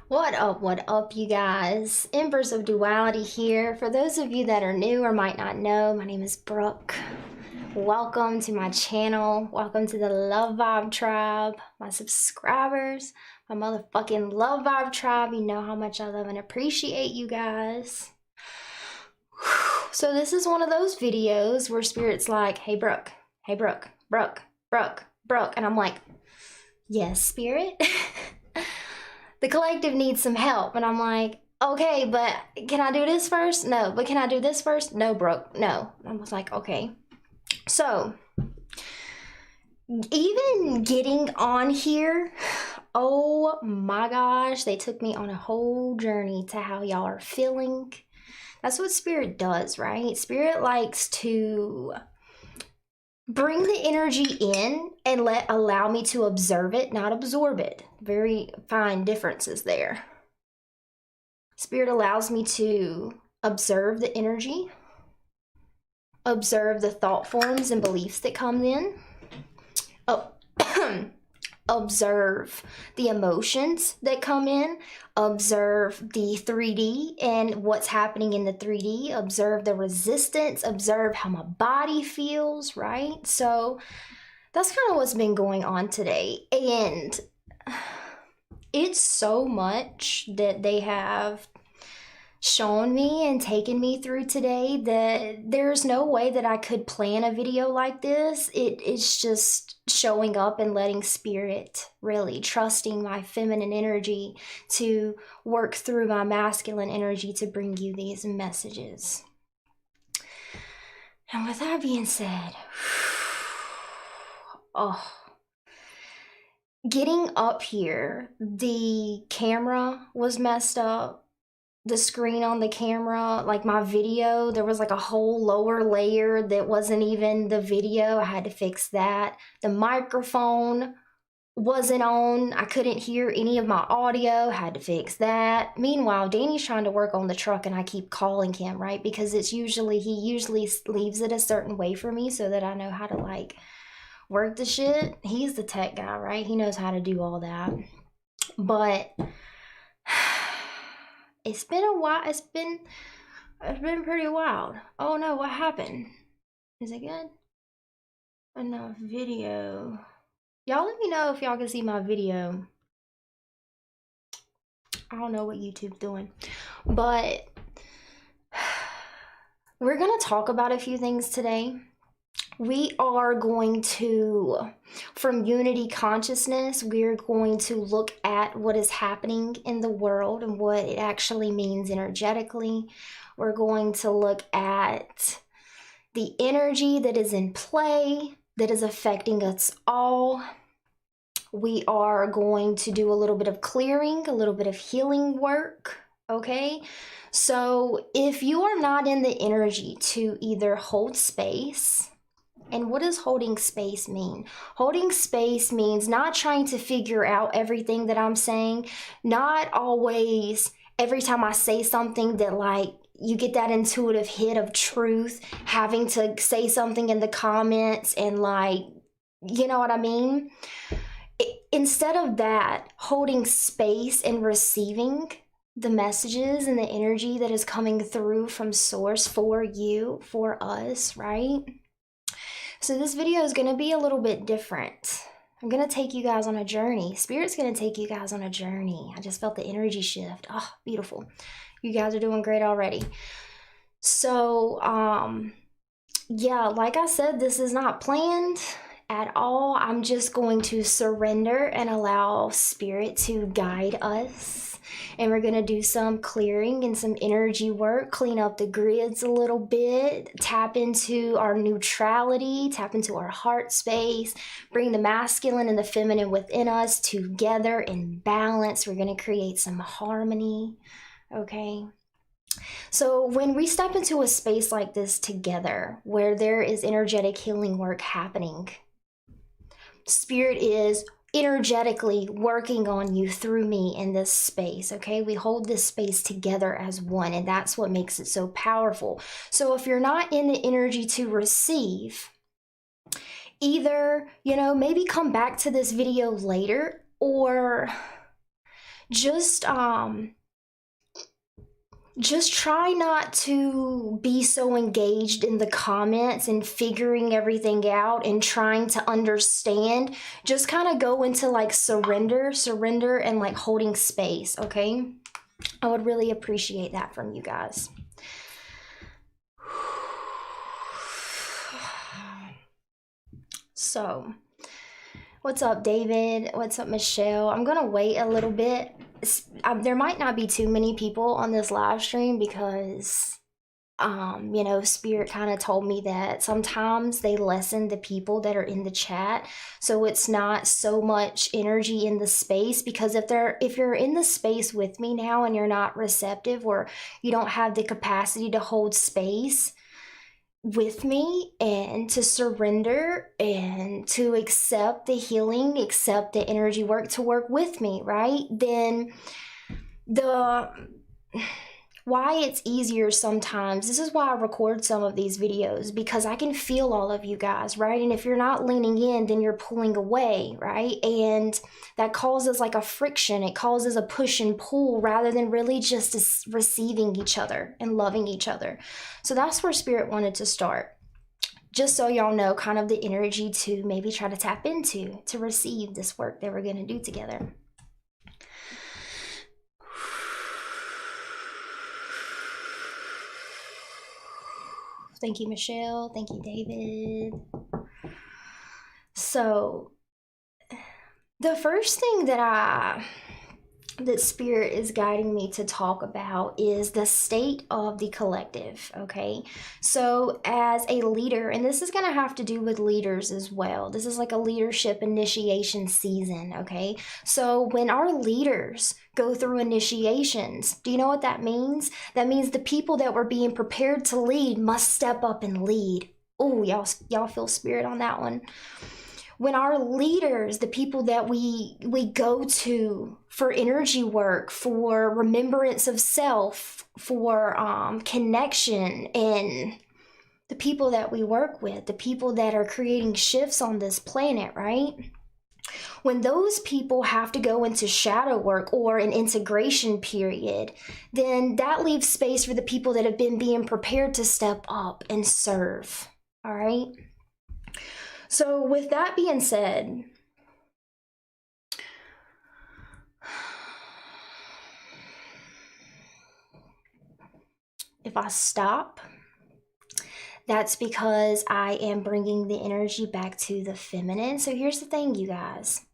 What up, you guys? Empress of Duality here. For those of you that are new or might not know, my name is Brooke. Welcome to my channel. Welcome to the Love Vibe Tribe. My subscribers, my motherfucking Love Vibe Tribe. You know how much I love and appreciate you guys. So this is one of those videos where Spirit's like, hey Brooke, Brooke. And I'm like, yes, Spirit. The collective needs some help. And I'm like, okay, but can I do this first? No. But can I do this first? No, Brooke, no. I was like, okay. So, even getting on here, oh my gosh, they took me on a whole journey to how y'all are feeling. That's what Spirit does, right? Spirit likes to bring the energy in and allow me to observe it, not absorb it. Very fine differences there. Spirit allows me to observe the energy, observe the thought forms and beliefs that come in, observe the emotions that come in, observe the 3D and what's happening in the 3D, observe the resistance, observe how my body feels, right? So that's kind of what's been going on today. And it's so much that they have shown me and taken me through today that there's no way that I could plan a video like this. It's just showing up and letting Spirit, really trusting my feminine energy to work through my masculine energy to bring you these messages. And with that being said, getting up here, the camera was messed up. The screen on the camera, like my video, there was like a whole lower layer that wasn't even the video. I had to fix that. The microphone wasn't on. I couldn't hear any of my audio. Had to fix that. Meanwhile, Danny's trying to work on the truck and I keep calling him, right? Because he usually leaves it a certain way for me so that I know how to like work the shit. He's the tech guy, right? He knows how to do all that. But it's been a while. It's been pretty wild. Oh no, what happened? Is it good? Enough video. Y'all let me know if y'all can see my video. I don't know what YouTube's doing. But we're gonna talk about a few things today. We are going to, from Unity Consciousness, we're going to look at what is happening in the world and what it actually means energetically. We're going to look at the energy that is in play, that is affecting us all. We are going to do a little bit of clearing, a little bit of healing work, okay? So if you are not in the energy to either hold space, and what does holding space mean? Holding space means not trying to figure out everything that I'm saying, not always every time I say something that like you get that intuitive hit of truth, having to say something in the comments and like, you know what I mean? Instead of that, holding space and receiving the messages and the energy that is coming through from source for you, for us, right? So this video is going to be a little bit different. I'm going to take you guys on a journey. Spirit's going to take you guys on a journey. I just felt the energy shift. Oh, beautiful. You guys are doing great already. So, yeah, like I said, this is not planned at all. I'm just going to surrender and allow Spirit to guide us. And we're going to do some clearing and some energy work, clean up the grids a little bit, tap into our neutrality, tap into our heart space, bring the masculine and the feminine within us together in balance. We're going to create some harmony, okay? So when we step into a space like this together, where there is energetic healing work happening, Spirit is energetically working on you through me in this space, okay? We hold this space together as one, and that's what makes it so powerful. So if you're not in the energy to receive, either, you know, maybe come back to this video later, or just just try not to be so engaged in the comments and figuring everything out and trying to understand. Just kind of go into like surrender and like holding space, okay? I would really appreciate that from you guys. So, what's up, David? What's up, Michelle? I'm gonna wait a little bit. There might not be too many people on this live stream because, you know, Spirit kind of told me that sometimes they lessen the people that are in the chat. So it's not so much energy in the space, because if you're in the space with me now and you're not receptive, or you don't have the capacity to hold space with me and to surrender and to accept the healing, accept the energy work, to work with me, right? Then why it's easier sometimes, this is why I record some of these videos, because I can feel all of you guys, right? And if you're not leaning in, then you're pulling away, right? And that causes like a friction. It causes a push and pull rather than really just receiving each other and loving each other. So that's where Spirit wanted to start. Just so y'all know kind of the energy to maybe try to tap into to receive this work that we're going to do together. Thank you, Michelle. Thank you, David. So the first thing that Spirit is guiding me to talk about is the state of the collective, okay? So as a leader, and this is going to have to do with leaders as well. This is like a leadership initiation season, okay? So when our leaders go through initiations, do you know what that means? That means the people that were being prepared to lead must step up and lead. Oh, y'all feel Spirit on that one. When our leaders, the people that we go to for energy work, for remembrance of self, for connection, and the people that we work with, the people that are creating shifts on this planet, right? When those people have to go into shadow work or an integration period, then that leaves space for the people that have been being prepared to step up and serve, all right? So with that being said, if I stop, that's because I am bringing the energy back to the feminine. So here's the thing, you guys.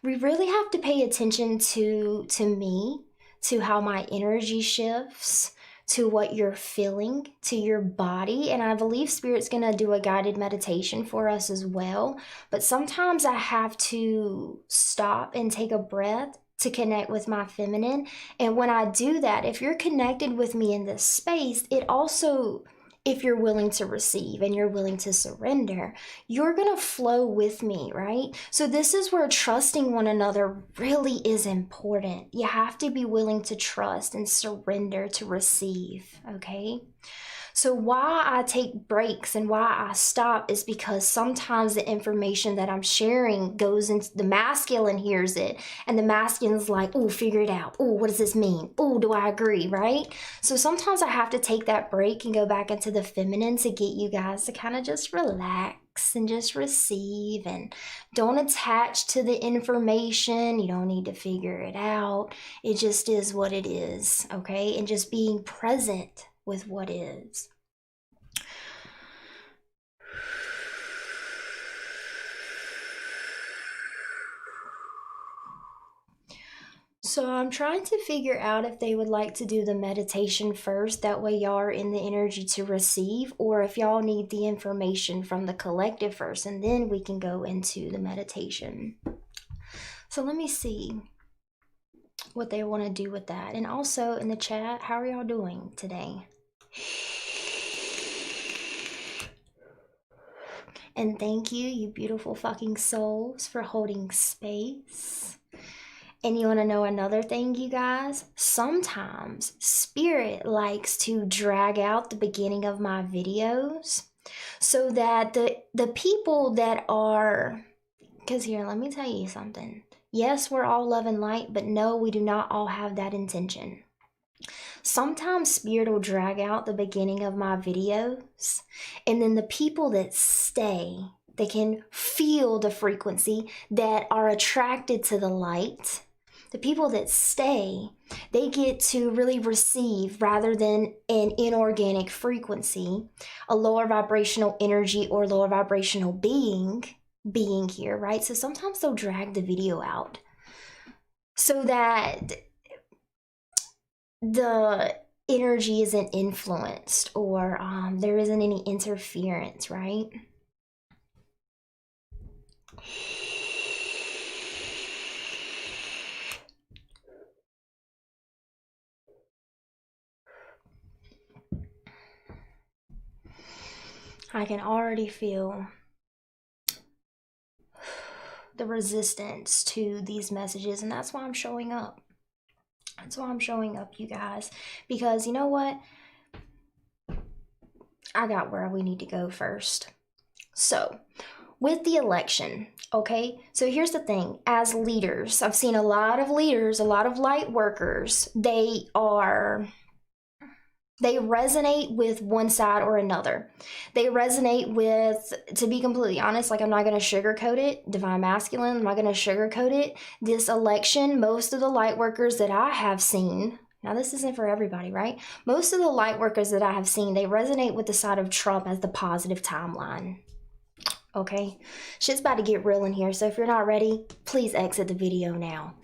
We really have to pay attention to me, to how my energy shifts, to what you're feeling, to your body. And I believe Spirit's going to do a guided meditation for us as well. But sometimes I have to stop and take a breath to connect with my feminine. And when I do that, if you're connected with me in this space, it also, if you're willing to receive and you're willing to surrender, you're going to flow with me, right? So this is where trusting one another really is important. You have to be willing to trust and surrender to receive, okay? So why I take breaks and why I stop is because sometimes the information that I'm sharing goes into the masculine, hears it, and the masculine's like, oh, figure it out. Oh, what does this mean? Oh, do I agree, right? So sometimes I have to take that break and go back into the feminine to get you guys to kind of just relax and just receive, and don't attach to the information. You don't need to figure it out. It just is what it is, okay? And just being present with what is. So I'm trying to figure out if they would like to do the meditation first. That way y'all are in the energy to receive, or if y'all need the information from the collective first, and then we can go into the meditation. So let me see what they want to do with that. And also in the chat, how are y'all doing today? And thank you, you beautiful fucking souls, for holding space. And you want to know another thing, you guys? Sometimes Spirit likes to drag out the beginning of my videos so that the people that are, because here, let me tell you something. Yes, we're all love and light, but no, we do not all have that intention. Sometimes spirit will drag out the beginning of my videos, and then the people that stay, they can feel the frequency, that are attracted to the light. The people that stay, they get to really receive, rather than an inorganic frequency, a lower vibrational energy or lower vibrational being here, right? So sometimes they'll drag the video out so that the energy isn't influenced, or there isn't any interference, right? I can already feel the resistance to these messages, and that's why I'm showing up. That's why I'm showing up, you guys, because you know what? I got where we need to go first. So, with the election, okay? So here's the thing. As leaders, I've seen a lot of leaders, a lot of light workers, they resonate with one side or another. They resonate with, to be completely honest, like, I'm not going to sugarcoat it, divine masculine, I'm not going to sugarcoat it. This election, most of the light workers that I have seen, now this isn't for everybody, right? Most of the light workers that I have seen, they resonate with the side of Trump as the positive timeline. Okay? Shit's about to get real in here, so if you're not ready, please exit the video now.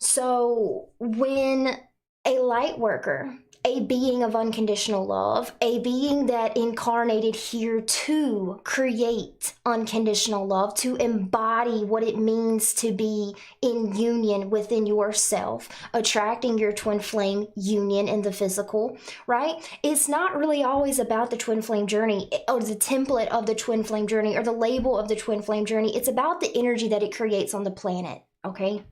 So when a light worker, a being of unconditional love, a being that incarnated here to create unconditional love, to embody what it means to be in union within yourself, attracting your twin flame union in the physical, right? It's not really always about the twin flame journey or the template of the twin flame journey or the label of the twin flame journey. It's about the energy that it creates on the planet, okay?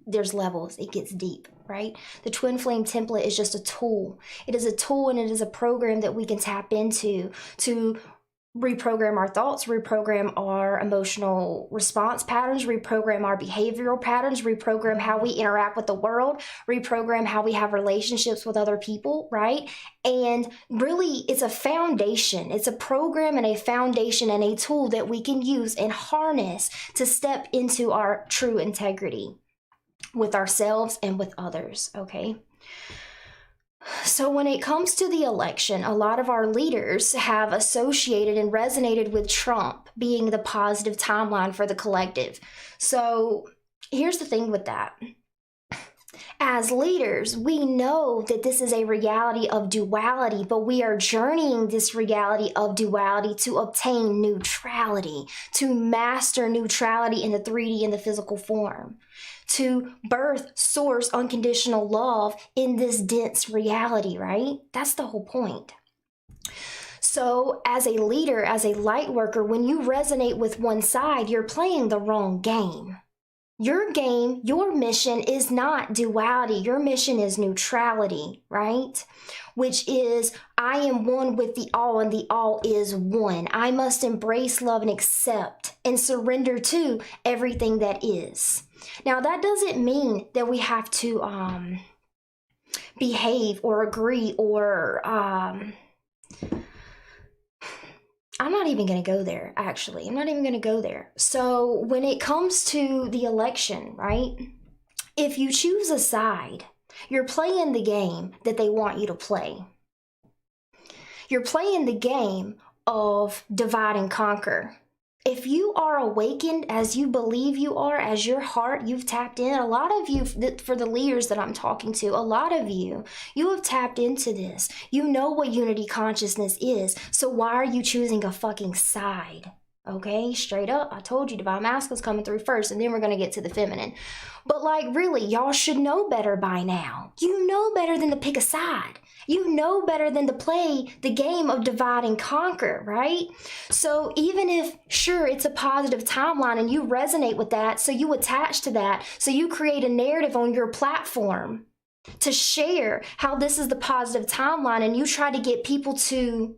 There's levels, it gets deep, right? The twin flame template is just a tool. It is a tool, and it is a program that we can tap into to reprogram our thoughts, reprogram our emotional response patterns, reprogram our behavioral patterns, reprogram how we interact with the world, reprogram how we have relationships with other people, right? And really, it's a foundation. It's a program and a foundation and a tool that we can use and harness to step into our true integrity with ourselves and with others, okay? So when it comes to the election, a lot of our leaders have associated and resonated with Trump being the positive timeline for the collective. So here's the thing with that. As leaders, we know that this is a reality of duality, but we are journeying this reality of duality to obtain neutrality, to master neutrality in the 3D, in the physical form, to birth, source, unconditional love in this dense reality, right? That's the whole point. So as a leader, as a light worker, when you resonate with one side, you're playing the wrong game. Your game, your mission is not duality. Your mission is neutrality, right? Which is, I am one with the all, and the all is one. I must embrace, love, and accept and surrender to everything that is. Now, that doesn't mean that we have to behave or agree or I'm not even going to go there, actually. I'm not even going to go there. So when it comes to the election, right, if you choose a side, you're playing the game that they want you to play. You're playing the game of divide and conquer. If you are awakened as you believe you are, as your heart, you've tapped in. A lot of you, for the leaders that I'm talking to, a lot of you have tapped into this. You know what unity consciousness is. So why are you choosing a fucking side? Okay, straight up, I told you divine masculine's coming through first, and then we're going to get to the feminine. But like, really, y'all should know better by now. You know better than to pick a side. You know better than to play the game of divide and conquer, right? So even if, sure, it's a positive timeline and you resonate with that, so you attach to that, so you create a narrative on your platform to share how this is the positive timeline, and you try to get people to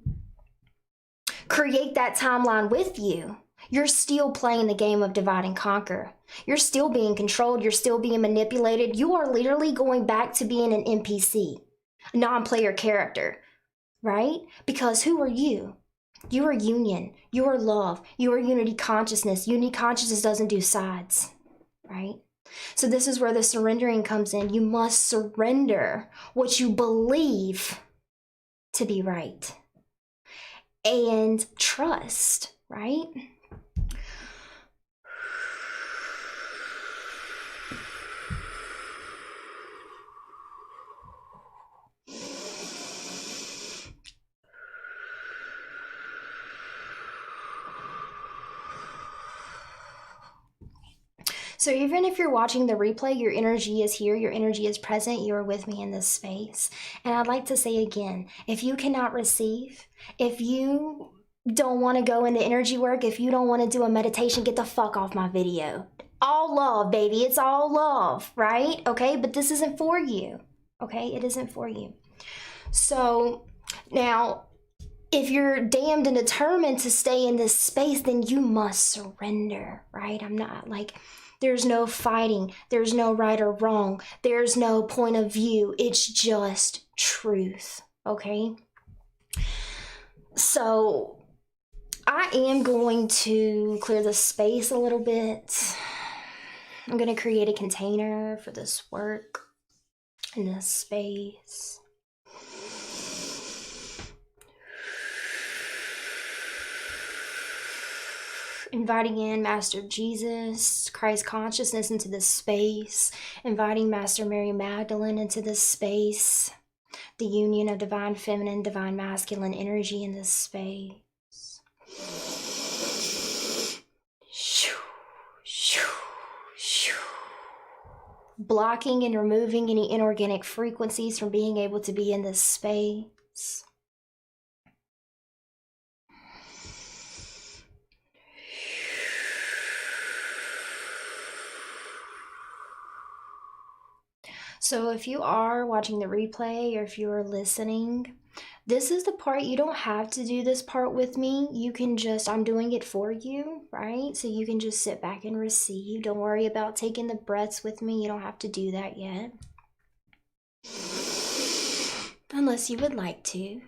create that timeline with you. You're still playing the game of divide and conquer. You're still being controlled. You're still being manipulated. You are literally going back to being an NPC, a non-player character, right? Because who are you? You are union. You are love. You are unity consciousness. Unity consciousness doesn't do sides, right? So this is where the surrendering comes in. You must surrender what you believe to be right and trust, right? So even if you're watching the replay, your energy is here, your energy is present, you are with me in this space. And I'd like to say again, if you cannot receive, if you don't want to go into energy work, if you don't want to do a meditation, get the fuck off my video. All love, baby, it's all love, right? Okay, but this isn't for you, okay? It isn't for you. So now, if you're damned and determined to stay in this space, then you must surrender, right? I'm not like, there's no fighting. There's no right or wrong. There's no point of view. It's just truth, okay? So I am going to clear the space a little bit. I'm going to create a container for this work in this space. Inviting in Master Jesus, Christ consciousness into this space. Inviting Master Mary Magdalene into this space. The union of divine feminine, divine masculine energy in this space. Blocking and removing any inorganic frequencies from being able to be in this space. So if you are watching the replay or if you are listening, this is the part, you don't have to do this part with me. You can just, I'm doing it for you, right? So you can just sit back and receive. Don't worry about taking the breaths with me. You don't have to do that yet. Unless you would like to.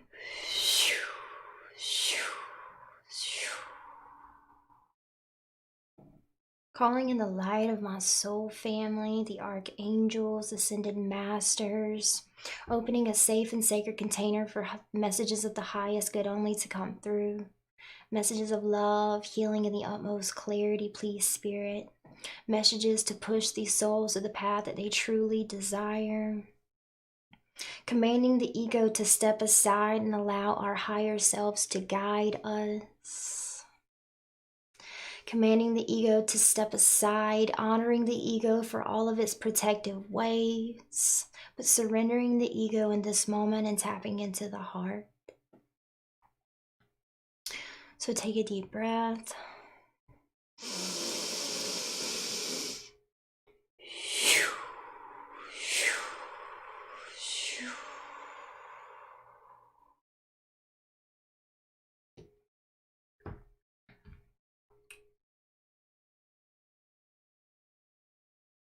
Calling in the light of my soul family, the archangels, ascended masters, opening a safe and sacred container for messages of the highest good only to come through. Messages of love, healing in the utmost clarity, please, Spirit. Messages to push these souls to the path that they truly desire. Commanding the ego to step aside and allow our higher selves to guide us. Commanding the ego to step aside, honoring the ego for all of its protective ways, but surrendering the ego in this moment and tapping into the heart. So take a deep breath.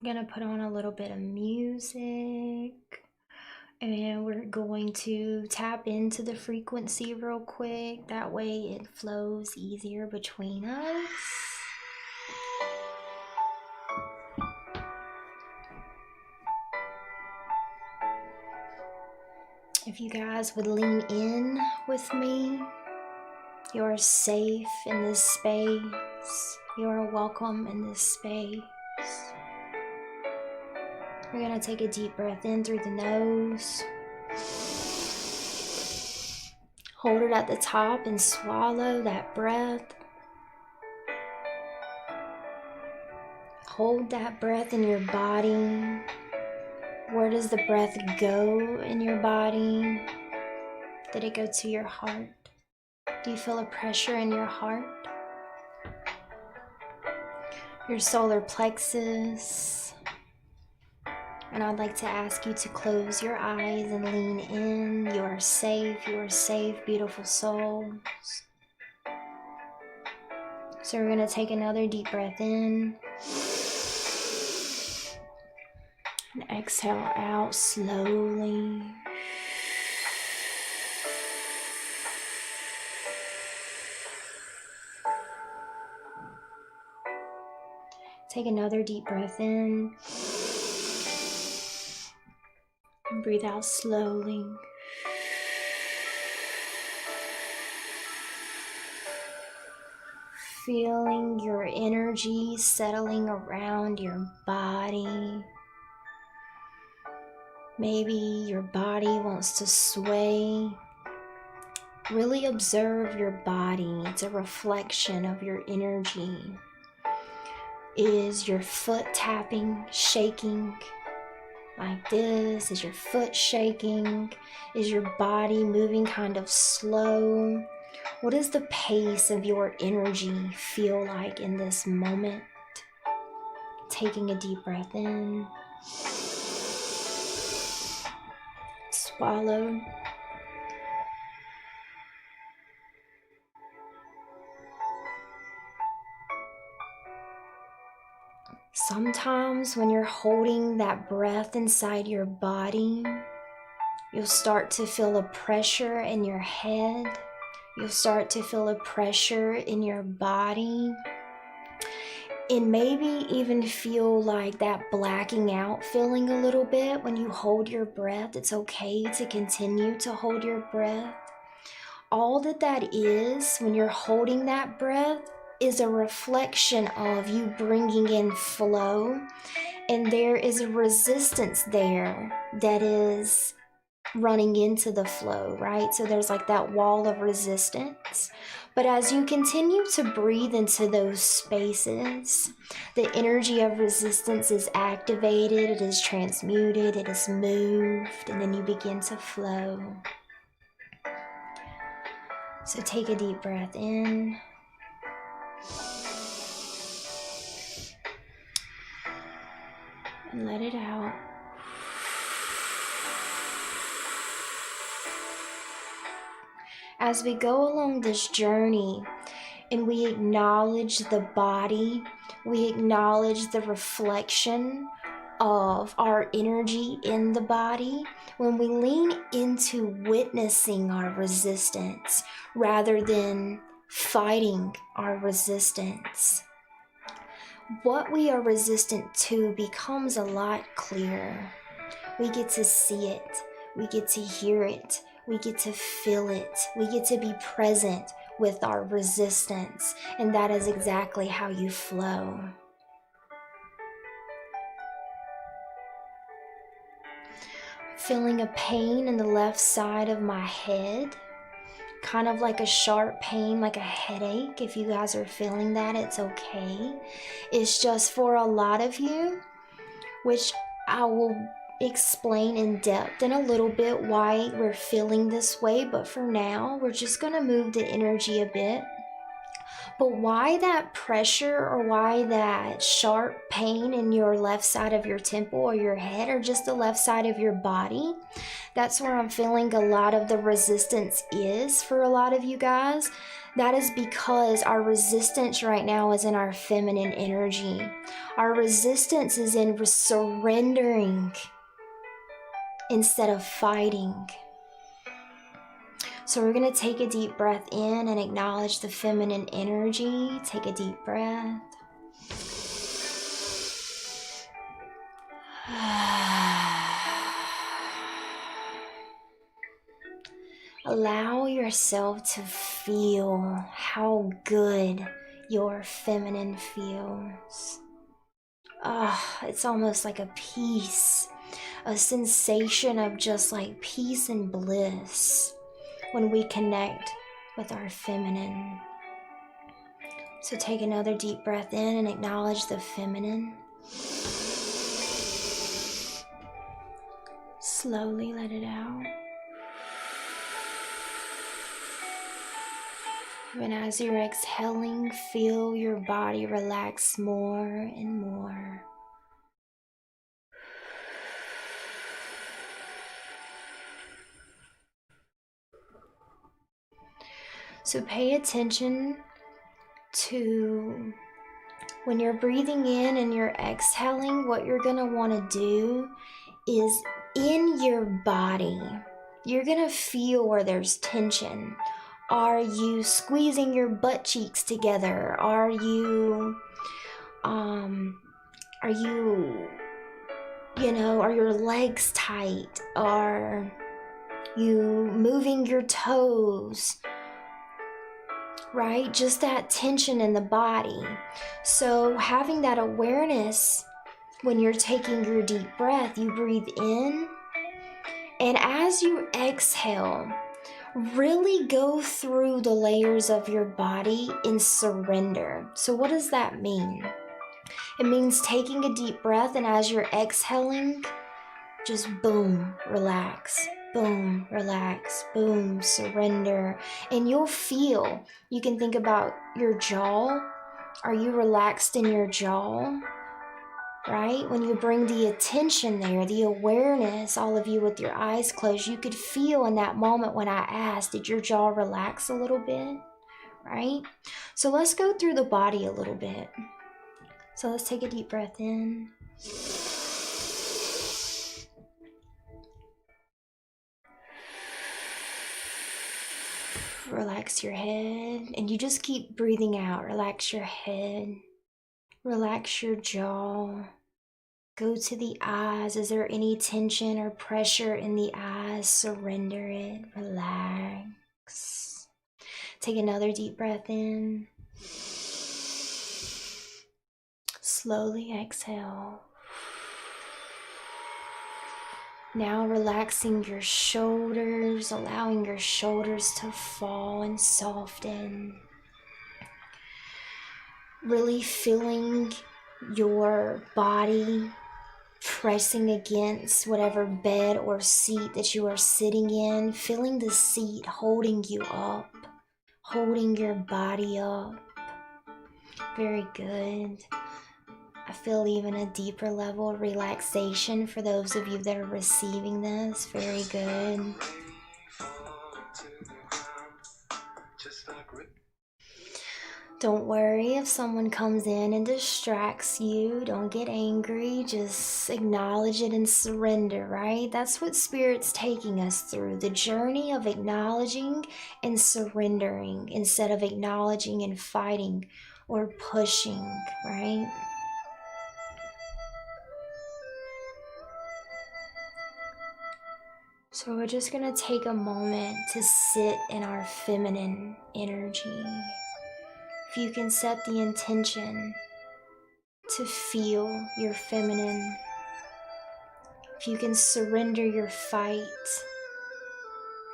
I'm gonna put on a little bit of music and we're going to tap into the frequency real quick. That way it flows easier between us. If you guys would lean in with me, you're safe in this space. You're welcome in this space. We're gonna take a deep breath in through the nose. Hold it at the top and swallow that breath. Hold that breath in your body. Where does the breath go in your body? Did it go to your heart? Do you feel a pressure in your heart? Your solar plexus? And I'd like to ask you to close your eyes and lean in. You are safe, beautiful souls. So we're going to take another deep breath in. And exhale out slowly. Take another deep breath in. And breathe out slowly. Feeling your energy settling around your body. Maybe your body wants to sway. Really observe your body. It's a reflection of your energy. Is your foot tapping, shaking like this? Is your foot shaking? Is your body moving kind of slow? What does the pace of your energy feel like in this moment? Taking a deep breath in. Swallow. Sometimes when you're holding that breath inside your body, you'll start to feel a pressure in your head. You'll start to feel a pressure in your body. And maybe even feel like that blacking out feeling a little bit when you hold your breath. It's okay to continue to hold your breath. All that is, when you're holding that breath, is a reflection of you bringing in flow. And there is a resistance there that is running into the flow, right? So there's like that wall of resistance. But as you continue to breathe into those spaces, the energy of resistance is activated, it is transmuted, it is moved, and then you begin to flow. So take a deep breath in. And let it out. As we go along this journey and we acknowledge the body, we acknowledge the reflection of our energy in the body, when we lean into witnessing our resistance rather than fighting our resistance, what we are resistant to becomes a lot clearer. We get to see it. We get to hear it. We get to feel it. We get to be present with our resistance. And that is exactly how you flow. Feeling a pain in the left side of my head. Kind of like a sharp pain, like a headache. If you guys are feeling that, it's okay. It's just for a lot of you, which I will explain in depth in a little bit why we're feeling this way, but for now we're just going to move the energy a bit. But why that pressure or why that sharp pain in your left side of your temple or your head or just the left side of your body? That's where I'm feeling a lot of the resistance is for a lot of you guys. That is because our resistance right now is in our feminine energy. Our resistance is in surrendering instead of fighting. So we're going to take a deep breath in and acknowledge the feminine energy. Take a deep breath. Allow yourself to feel how good your feminine feels. It's almost like a peace, a sensation of just like peace and bliss when we connect with our feminine. So take another deep breath in and acknowledge the feminine. Slowly let it out. And as you're exhaling, feel your body relax more and more. So pay attention to, when you're breathing in and you're exhaling, what you're going to want to do is in your body, you're going to feel where there's tension. Are you squeezing your butt cheeks together? Are you are your legs tight? Are you moving your toes? Right? Just that tension in the body. So having that awareness, when you're taking your deep breath, you breathe in, and as you exhale, really go through the layers of your body in surrender. So what does that mean? It means taking a deep breath, and as you're exhaling, just boom, relax. Boom, relax. Boom, surrender. And you'll feel, you can think about your jaw. Are you relaxed in your jaw? Right? When you bring the attention there, the awareness, all of you with your eyes closed, you could feel in that moment when I asked, did your jaw relax a little bit? Right? So let's go through the body a little bit. So let's take a deep breath in. Relax your head, and you just keep breathing out. Relax your head. Relax your jaw. Go to the eyes. Is there any tension or pressure in the eyes? Surrender it. Relax. Take another deep breath in. Slowly exhale. Now relaxing your shoulders, allowing your shoulders to fall and soften. Really feeling your body pressing against whatever bed or seat that you are sitting in, feeling the seat holding you up, holding your body up. Very good. I feel even a deeper level of relaxation for those of you that are receiving this. Very good. Don't worry if someone comes in and distracts you. Don't get angry. Just acknowledge it and surrender, right? That's what Spirit's taking us through. The journey of acknowledging and surrendering instead of acknowledging and fighting or pushing, right? So we're just going to take a moment to sit in our feminine energy. If you can set the intention to feel your feminine, if you can surrender your fight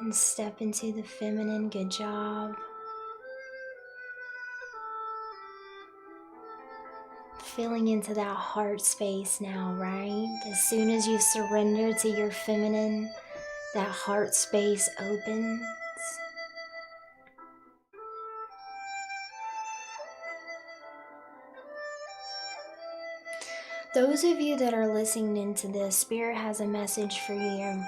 and step into the feminine, good job. Feeling into that heart space now, right? As soon as you surrender to your feminine, that heart space opens. Those of you that are listening into this, Spirit has a message for you.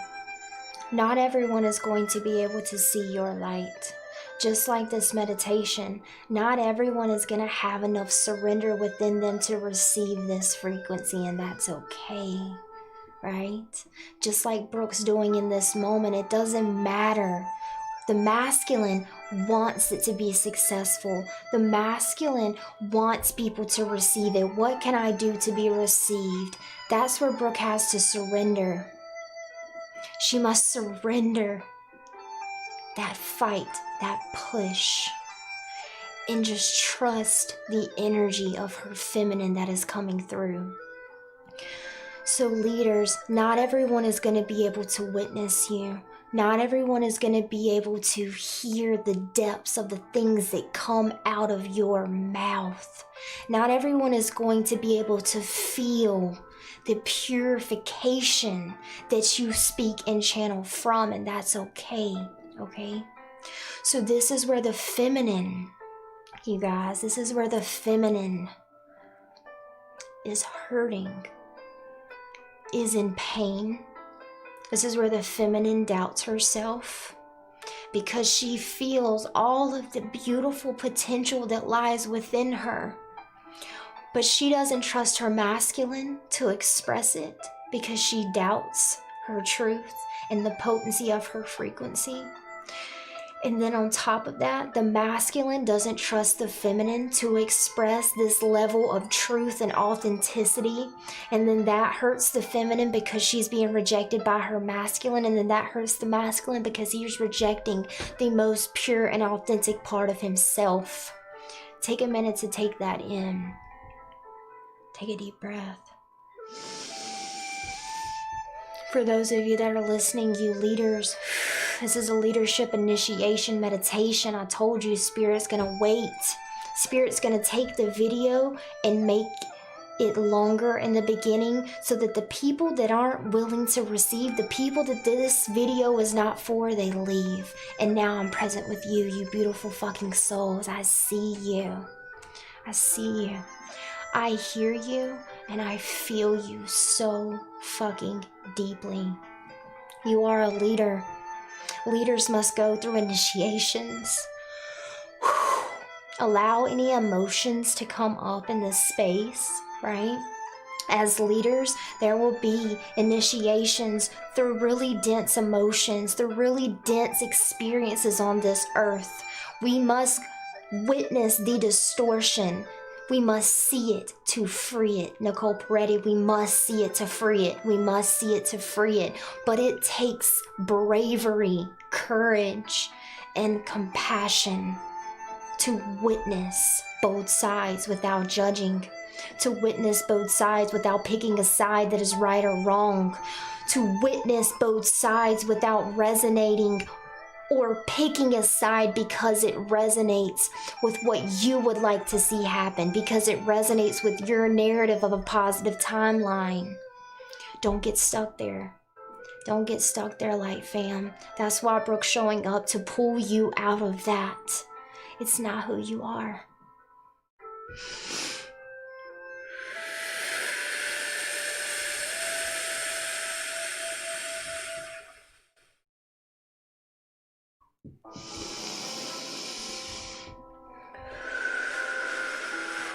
Not everyone is going to be able to see your light. Just like this meditation, not everyone is going to have enough surrender within them to receive this frequency, and that's okay. Right? Just like Brooke's doing in this moment, it doesn't matter. The masculine wants it to be successful. The masculine wants people to receive it. What can I do to be received? That's where Brooke has to surrender. She must surrender that fight, that push, and just trust the energy of her feminine that is coming through. So leaders, not everyone is going to be able to witness you. Not everyone is going to be able to hear the depths of the things that come out of your mouth. Not everyone is going to be able to feel the purification that you speak and channel from, and that's okay, okay? So this is where the feminine, you guys, this is where the feminine is hurting, is in pain. This is where the feminine doubts herself. because she feels all of the beautiful potential that lies within her. But she doesn't trust her masculine to express it because she doubts her truth and the potency of her frequency. And then on top of that, the masculine doesn't trust the feminine to express this level of truth and authenticity. And then that hurts the feminine because she's being rejected by her masculine. And then that hurts the masculine because he's rejecting the most pure and authentic part of himself. Take a minute to take that in. Take a deep breath. For those of you that are listening, you leaders, this is a leadership initiation meditation. I told you Spirit's going to wait. Spirit's going to take the video and make it longer in the beginning so that the people that aren't willing to receive, the people that this video is not for, they leave. And now I'm present with you, you beautiful fucking souls. I see you. I see you. I hear you and I feel you so fucking deeply. You are a leader. Leaders must go through initiations. Allow any emotions to come up in this space, right? As leaders, there will be initiations through really dense emotions, through really dense experiences on this earth. We must witness the distortion. We must see it to free it. Nicole Peretti, we must see it to free it. We must see it to free it. But it takes bravery, courage, and compassion to witness both sides without judging. To witness both sides without picking a side that is right or wrong. To witness both sides without resonating or picking a side because it resonates with what you would like to see happen, because it resonates with your narrative of a positive timeline. Don't get stuck there. Don't get stuck there, light fam. That's why Brooke's showing up to pull you out of that. It's not who you are.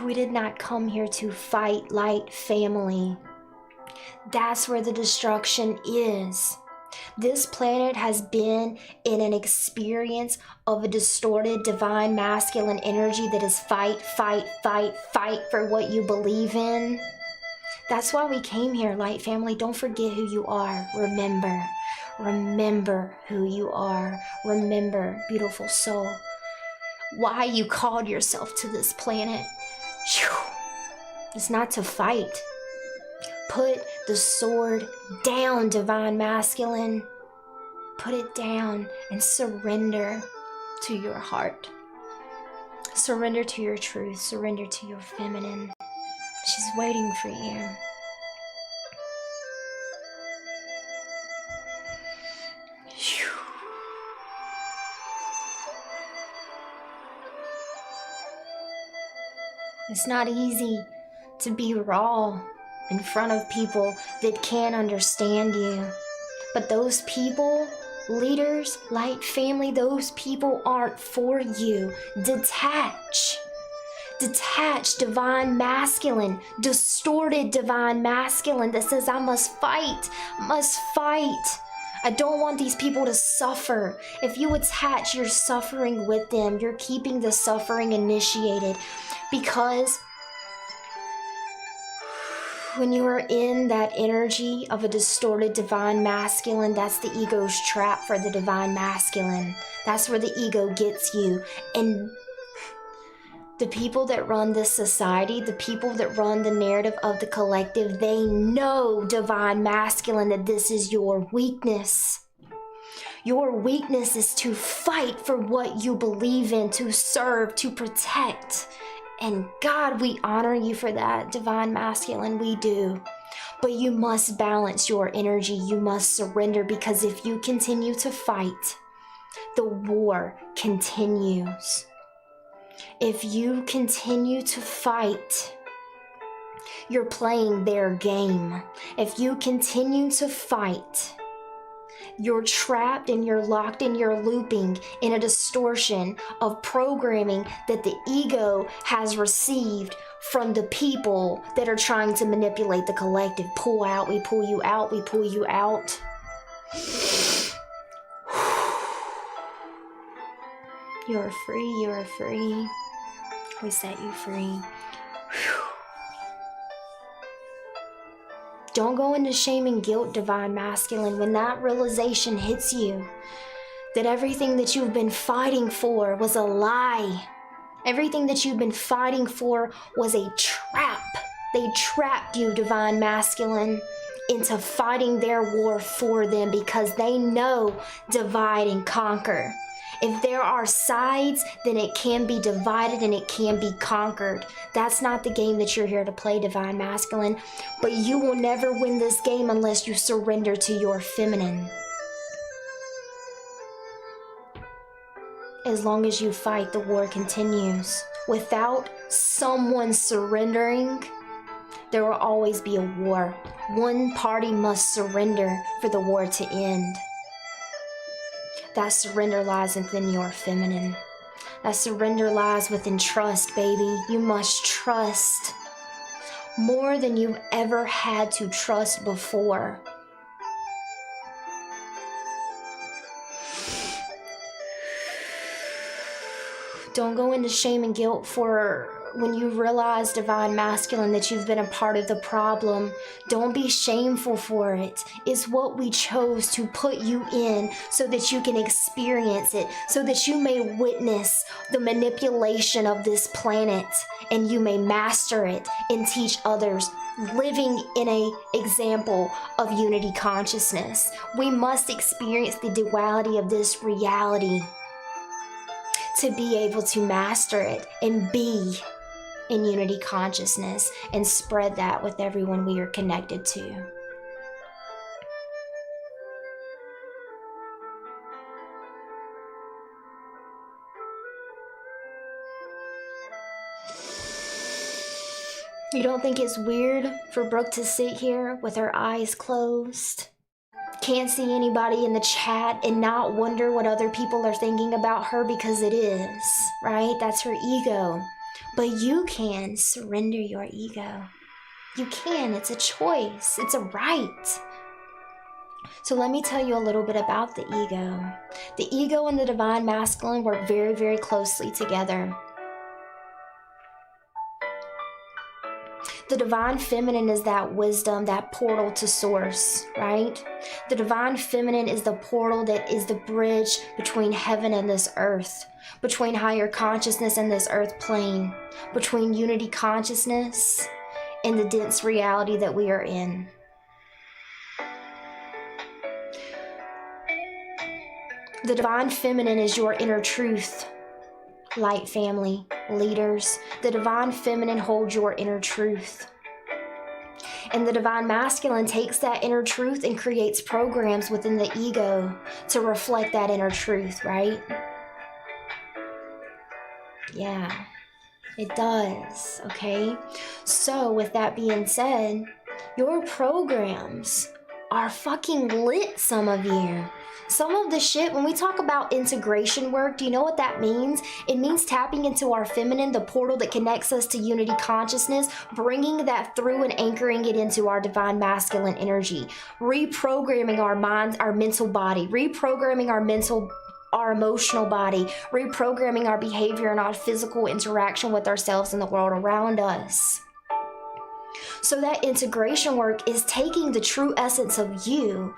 We did not come here to fight, light family. That's where the destruction is. This planet has been in an experience of a distorted divine masculine energy that is fight, fight, fight, fight for what you believe in. That's why we came here, light family. Don't forget who you are. Remember. Remember who you are. Remember, beautiful soul, why you called yourself to this planet. It's not to fight. Put the sword down, divine masculine. Put it down and surrender to your heart. Surrender to your truth. Surrender to your feminine. She's waiting for you. It's not easy to be raw in front of people that can't understand you. But those people, leaders, light family, those people aren't for you. Detach. Detach, divine masculine, distorted divine masculine that says, I must fight, must fight. I don't want these people to suffer. If you attach, you're suffering with them. You're keeping the suffering initiated. Because when you are in that energy of a distorted divine masculine, that's the ego's trap for the divine masculine. That's where the ego gets you. And the people that run this society, the people that run the narrative of the collective, they know, divine masculine, that this is your weakness. Your weakness is to fight for what you believe in, to serve, to protect. And God, we honor you for that, divine masculine, we do. But you must balance your energy. You must surrender, because if you continue to fight, the war continues. If you continue to fight, you're playing their game. If you continue to fight, You're trapped and you're locked and you're looping in a distortion of programming that the ego has received from the people that are trying to manipulate the collective. Pull out, we pull you out, we pull you out. You are free, you are free. We set you free. Don't go into shame and guilt, Divine Masculine, when that realization hits you that everything that you've been fighting for was a lie. Everything that you've been fighting for was a trap. They trapped you, Divine Masculine, into fighting their war for them because they know divide and conquer. If there are sides, then it can be divided and it can be conquered. That's not the game that you're here to play, Divine Masculine. But you will never win this game unless you surrender to your feminine. As long as you fight, the war continues. Without someone surrendering, there will always be a war. One party must surrender for the war to end. That surrender lies within your feminine. That surrender lies within trust, baby. You must trust more than you've ever had to trust before. Don't go into shame and guilt for when you realize, Divine Masculine, that you've been a part of the problem. Don't be shameful for it. It's what we chose to put you in so that you can experience it, so that you may witness the manipulation of this planet and you may master it and teach others, living in an example of unity consciousness. We must experience the duality of this reality to be able to master it and be in unity consciousness and spread that with everyone we are connected to. You don't think it's weird for Brooke to sit here with her eyes closed? Can't see anybody in the chat and not wonder what other people are thinking about her, because it is, right? That's her ego. But you can surrender your ego. You can. It's a choice. It's a right. So let me tell you a little bit about the ego. The ego and the Divine Masculine work very, very closely together. The Divine Feminine is that wisdom, that portal to source, right? The Divine Feminine is the portal that is the bridge between heaven and this earth, between higher consciousness and this earth plane, between unity consciousness and the dense reality that we are in. The Divine Feminine is your inner truth. Light family, leaders, the Divine Feminine holds your inner truth. And the Divine Masculine takes that inner truth and creates programs within the ego to reflect that inner truth, right? Yeah, it does, okay? So with that being said, your programs are fucking lit, some of you. Some of the shit, when we talk about integration work, do you know what that means? It means tapping into our feminine, the portal that connects us to unity consciousness, bringing that through and anchoring it into our Divine Masculine energy, reprogramming our minds, our mental body, reprogramming our emotional body, reprogramming our behavior and our physical interaction with ourselves and the world around us. So that integration work is taking the true essence of you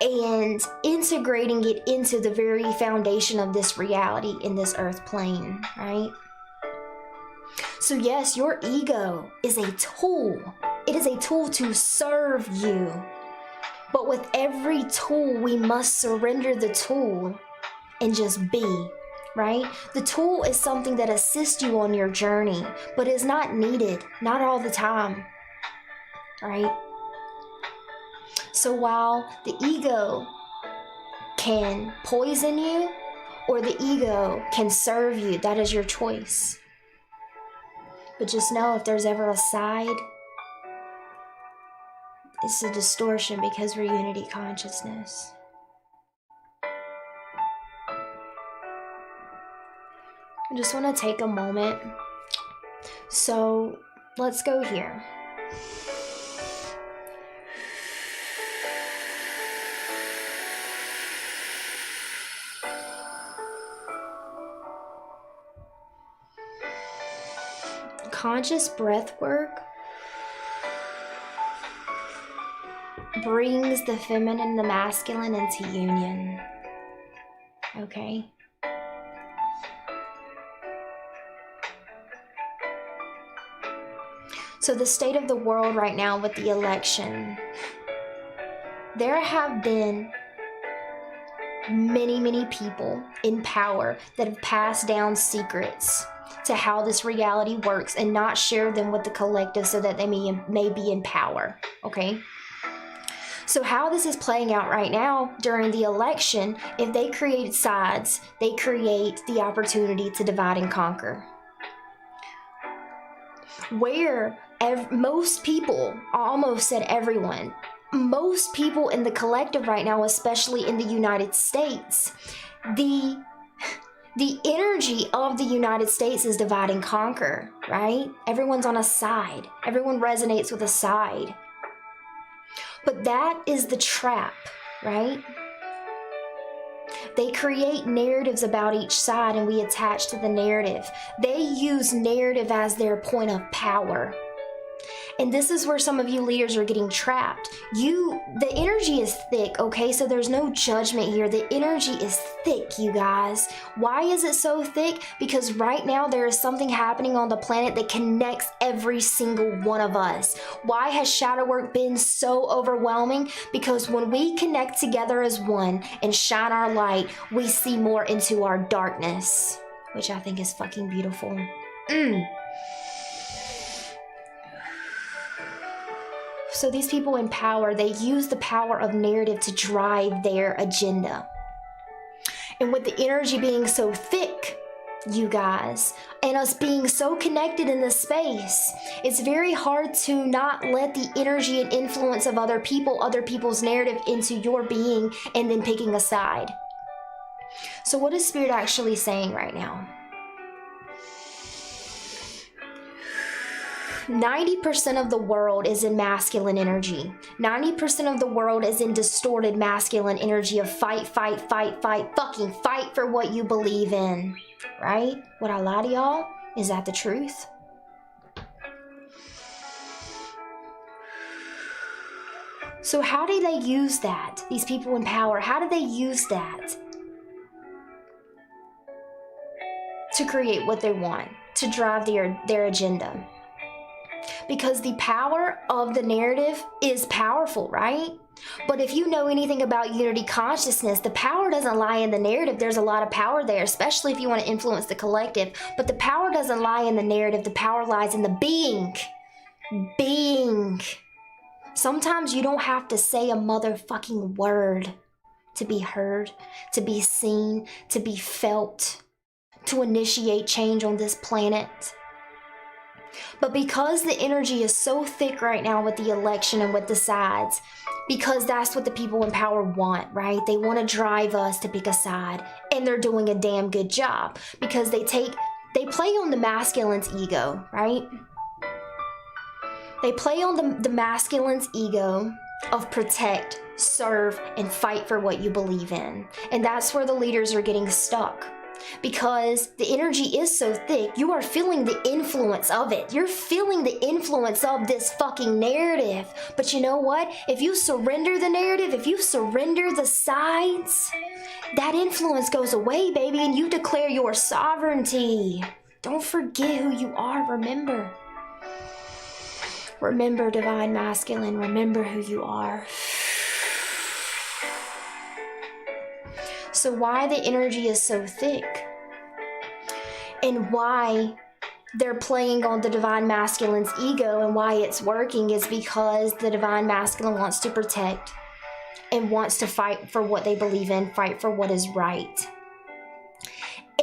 and integrating it into the very foundation of this reality in this earth plane, right? So yes, your ego is a tool. It is a tool to serve you. But with every tool, we must surrender the tool and just be, right? The tool is something that assists you on your journey, but is not needed, not all the time, right? So while the ego can poison you or the ego can serve you, that is your choice. But just know, if there's ever a side, it's a distortion, because we're unity consciousness. I just want to take a moment. So let's go here. Conscious breath work brings the feminine and the masculine into union. Okay? So the state of the world right now with the election, there have been many people in power that have passed down secrets to how this reality works and not share them with the collective so that they may be in power, okay? So how this is playing out right now during the election, if they create sides, they create the opportunity to divide and conquer. Where most people, I almost said everyone, most people in the collective right now, especially in the United States, the energy of the United States is divide and conquer, right? Everyone's on a side. Everyone resonates with a side. But that is the trap, right? They create narratives about each side and we attach to the narrative. They use narrative as their point of power. And this is where some of you leaders are getting trapped. The energy is thick, okay? So there's no judgment here. The energy is thick, you guys. Why is it so thick? Because right now there is something happening on the planet that connects every single one of us. Why has shadow work been so overwhelming? Because when we connect together as one and shine our light, we see more into our darkness, which I think is fucking beautiful. So these people in power, they use the power of narrative to drive their agenda. And with the energy being so thick, you guys, and us being so connected in this space, it's very hard to not let the energy and influence of other people, other people's narrative into your being and then picking a side. So what is Spirit actually saying right now? 90% of the world is in masculine energy. 90% of the world is in distorted masculine energy of fight, fucking fight for what you believe in, right? Would I lie to y'all? Is that the truth? So how do they use that? These people in power, how do they use that to create what they want, to drive their agenda? Because the power of the narrative is powerful, right? But if you know anything about unity consciousness, the power doesn't lie in the narrative. There's a lot of power there, especially if you want to influence the collective. But the power doesn't lie in the narrative. The power lies in the being. Being. Sometimes you don't have to say a motherfucking word to be heard, to be seen, to be felt, to initiate change on this planet. But because the energy is so thick right now with the election and with the sides, because that's what the people in power want, right? They want to drive us to pick a side, and they're doing a damn good job because they play on the masculine's ego, right? They play on the masculine's ego of protect, serve, and fight for what you believe in. And that's where the leaders are getting stuck. Because the energy is so thick, you are feeling the influence of it. You're feeling the influence of this fucking narrative. But you know what? If you surrender the narrative, if you surrender the sides, that influence goes away, baby, and you declare your sovereignty. Don't forget who you are, remember. Remember, divine masculine, remember who you are. So why the energy is so thick and why they're playing on the divine masculine's ego and why it's working is because the divine masculine wants to protect and wants to fight for what they believe in, fight for what is right.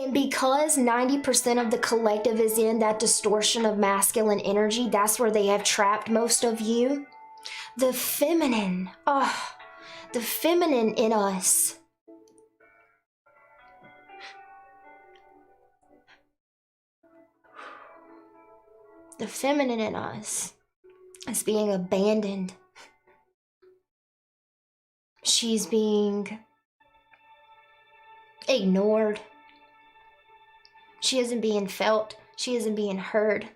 And because 90% of the collective is in that distortion of masculine energy, that's where they have trapped most of you. The feminine, the feminine in us The feminine in us is being abandoned. She's being ignored. She isn't being felt. She isn't being heard.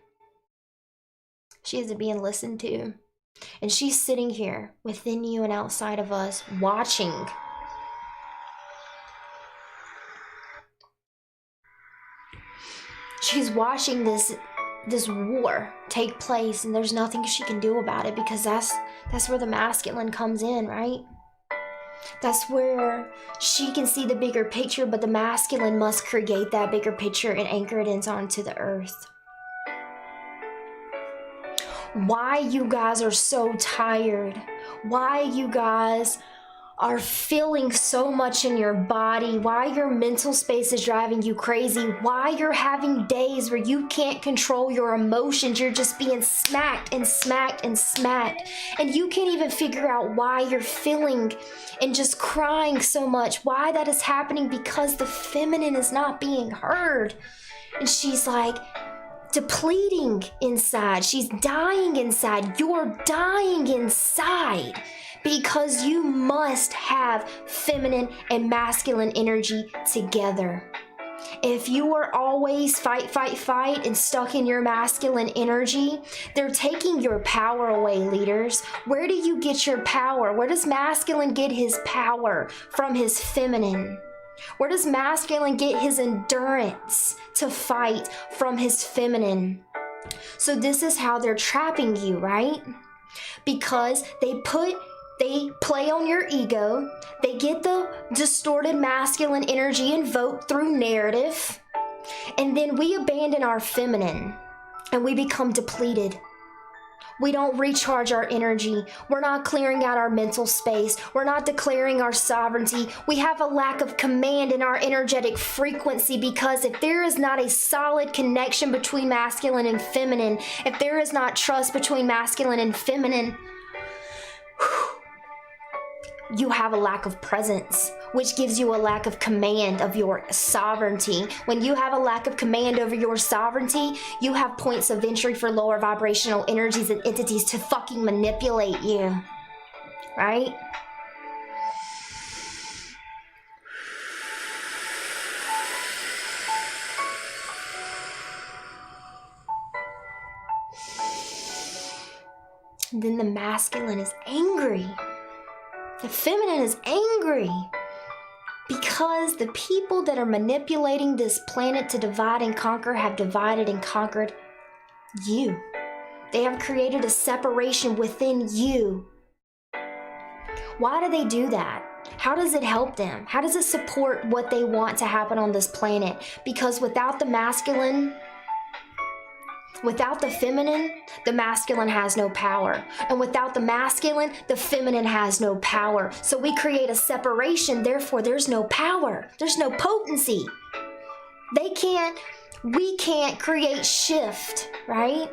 She isn't being listened to. And she's sitting here within you and outside of us watching. She's watching this war take place, and there's nothing she can do about it, because that's where the masculine comes in, right? That's where she can see the bigger picture, but the masculine must create that bigger picture and anchor it onto the earth. Why you guys are so tired, why you guys are feeling so much in your body, why your mental space is driving you crazy, why you're having days where you can't control your emotions, you're just being smacked and smacked and smacked, and you can't even figure out why you're feeling and just crying so much, why that is happening, because the feminine is not being heard. And she's like depleting inside, she's dying inside, you're dying inside. Because you must have feminine and masculine energy together. If you are always fight, fight, fight and stuck in your masculine energy, they're taking your power away, leaders. Where do you get your power? Where does masculine get his power? From his feminine. Where does masculine get his endurance to fight? From his feminine. So this is how they're trapping you, right? Because they play on your ego, they get the distorted masculine energy invoked through narrative, and then we abandon our feminine and we become depleted. We don't recharge our energy. We're not clearing out our mental space. We're not declaring our sovereignty. We have a lack of command in our energetic frequency, because if there is not a solid connection between masculine and feminine, if there is not trust between masculine and feminine, you have a lack of presence, which gives you a lack of command of your sovereignty. When you have a lack of command over your sovereignty, you have points of entry for lower vibrational energies and entities to fucking manipulate you, right? And then the masculine is angry. The feminine is angry because the people that are manipulating this planet to divide and conquer have divided and conquered you. They have created a separation within you. Why do they do that? How does it help them? How does it support what they want to happen on this planet? Because without the masculine, without the feminine, the masculine has no power. And without the masculine, the feminine has no power. So we create a separation, therefore there's no power. There's no potency. We can't create shift, right?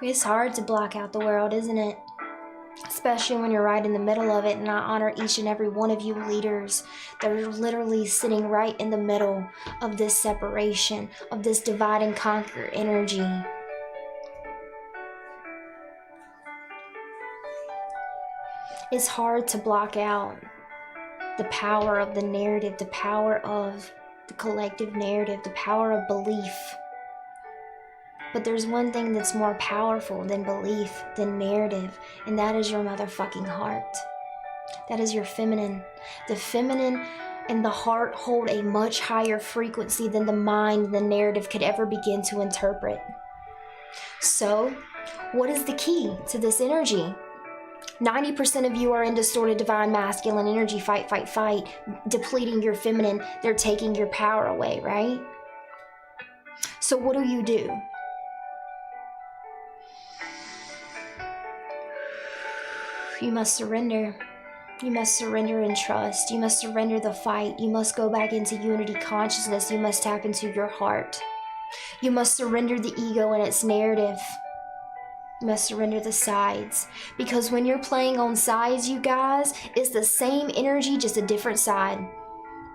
It's hard to block out the world, isn't it? Especially when you're right in the middle of it, and I honor each and every one of you leaders that are literally sitting right in the middle of this separation, of this divide and conquer energy. It's hard to block out the power of the narrative, the power of the collective narrative, the power of belief. But there's one thing that's more powerful than belief, than narrative, and that is your motherfucking heart. That is your feminine. The feminine and the heart hold a much higher frequency than the mind, the narrative could ever begin to interpret. So, what is the key to this energy? 90% of you are in distorted divine masculine energy, fight, fight, fight, depleting your feminine. They're taking your power away, right? So what do? You must surrender. You must surrender and trust. You must surrender the fight. You must go back into unity consciousness. You must tap into your heart. You must surrender the ego and its narrative. You must surrender the sides. Because when you're playing on sides, you guys, it's the same energy, just a different side.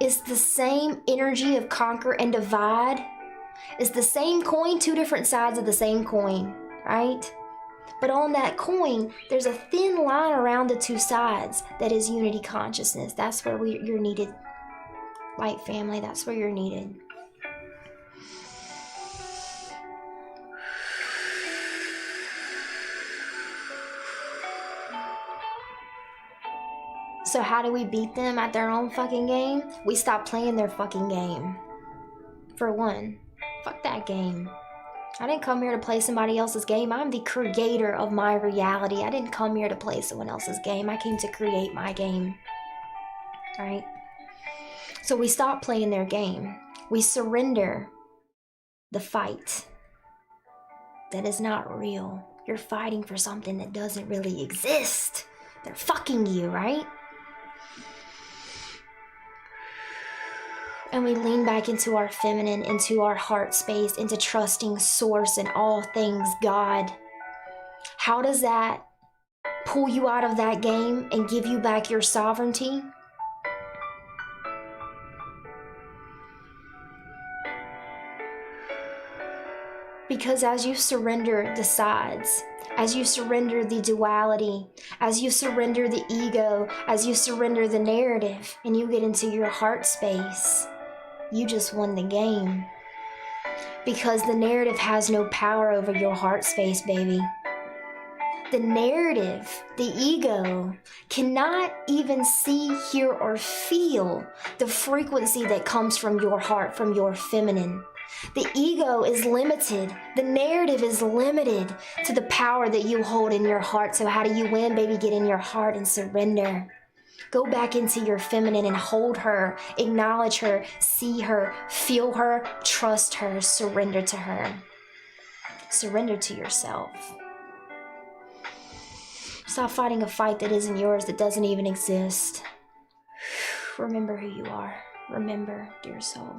It's the same energy of conquer and divide. It's the same coin, two different sides of the same coin, right? But on that coin, there's a thin line around the two sides that is unity consciousness. That's where you're needed. Light family, that's where you're needed. So how do we beat them at their own fucking game? We stop playing their fucking game. For one, fuck that game. I didn't come here to play somebody else's game. I'm the creator of my reality. I didn't come here to play someone else's game. I came to create my game. Right? So we stop playing their game. We surrender the fight. That is not real. You're fighting for something that doesn't really exist. They're fucking you, right? And we lean back into our feminine, into our heart space, into trusting source and all things God. How does that pull you out of that game and give you back your sovereignty? Because as you surrender the sides, as you surrender the duality, as you surrender the ego, as you surrender the narrative, and you get into your heart space, you just won the game. Because the narrative has no power over your heart space, baby. The narrative, the ego, cannot even see, hear, or feel the frequency that comes from your heart, from your feminine. The ego is limited. The narrative is limited to the power that you hold in your heart. So how do you win, baby? Get in your heart and surrender. Go back into your feminine and hold her, acknowledge her, see her, feel her, trust her, surrender to her. Surrender to yourself. Stop fighting a fight that isn't yours, that doesn't even exist. Remember who you are. Remember, dear soul.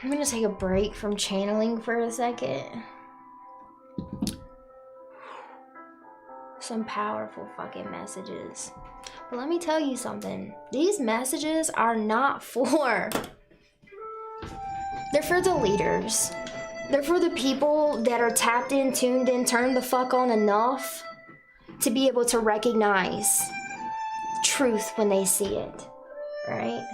I'm gonna take a break from channeling for a second. Some powerful fucking messages. But let me tell you something. These messages are not for... They're for the leaders. They're for the people that are tapped in, tuned in, turned the fuck on enough to be able to recognize truth when they see it. Right?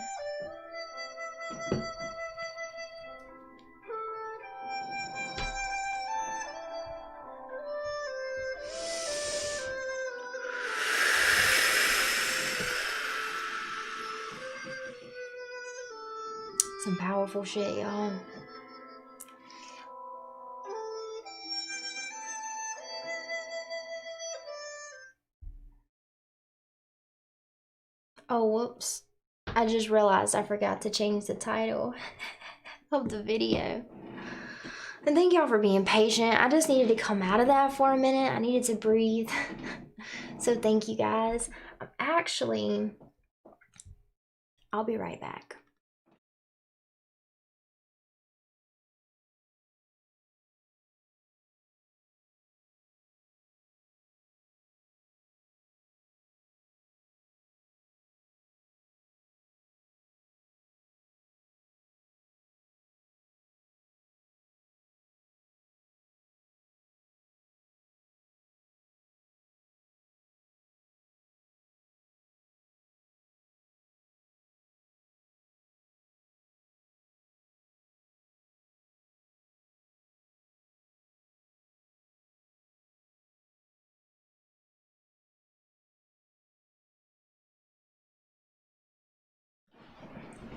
Some powerful shit, y'all. Oh, whoops. I just realized I forgot to change the title of the video. And thank y'all for being patient. I just needed to come out of that for a minute. I needed to breathe. So thank you guys. I'll be right back.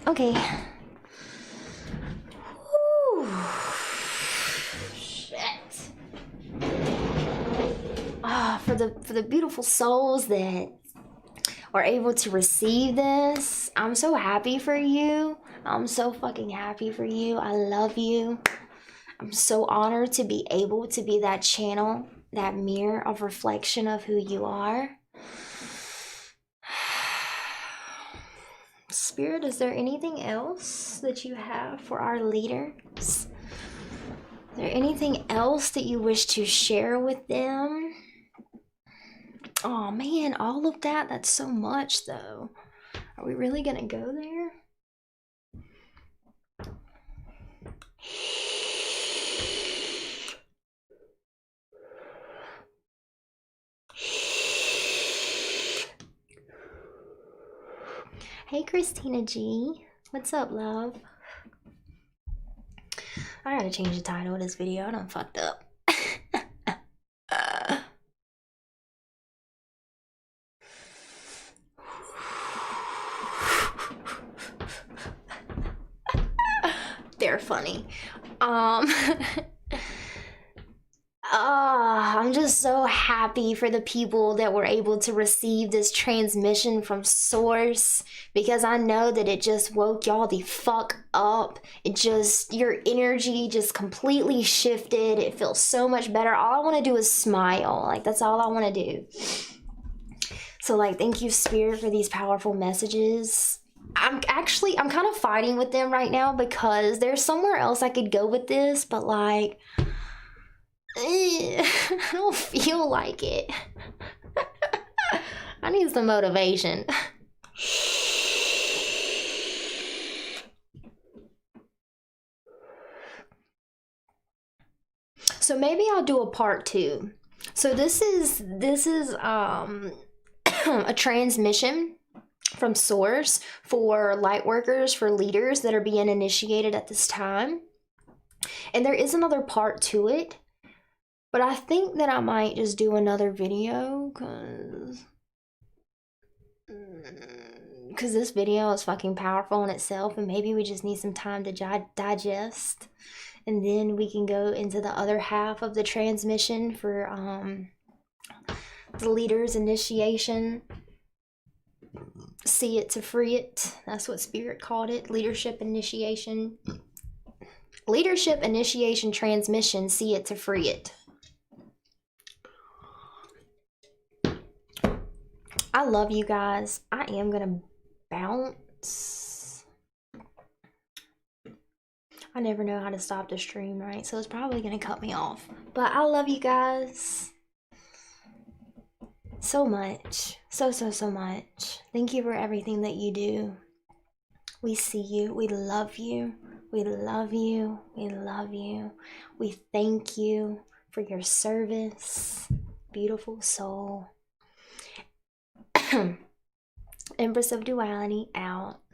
Okay. Whew. for the beautiful souls that are able to receive this. I'm so happy for you. I'm so fucking happy for you. I love you. I'm so honored to be able to be that channel, that mirror of reflection of who you are. Spirit, is there anything else that you have for our leaders? Is there anything else that you wish to share with them? Oh man, all of that, that's so much though. Are we really gonna go there? Hey Christina G, what's up, love? I gotta change the title of this video. I done fucked up. They're funny. I'm just so happy for the people that were able to receive this transmission from Source, because I know that it just woke y'all the fuck up. It just, your energy just completely shifted. It feels so much better. All I want to do is smile. Like, that's all I want to do. So, like, thank you, Spirit, for these powerful messages. I'm kind of fighting with them right now because there's somewhere else I could go with this, but like, I don't feel like it. I need some motivation. So maybe I'll do a part 2. So this is a transmission from Source for light workers, for leaders that are being initiated at this time. And there is another part to it, but I think that I might just do another video because this video is fucking powerful in itself, and maybe we just need some time to digest, and then we can go into the other half of the transmission for the leader's initiation. See it to free it. That's what Spirit called it. Leadership initiation transmission. See it to free it. I love you guys. I am gonna bounce. I never know how to stop the stream, right? So it's probably gonna cut me off. But I love you guys so much. So much. Thank you for everything that you do. We see you. We love you. We love you. We love you. We thank you for your service. Beautiful soul. Empress of Duality out.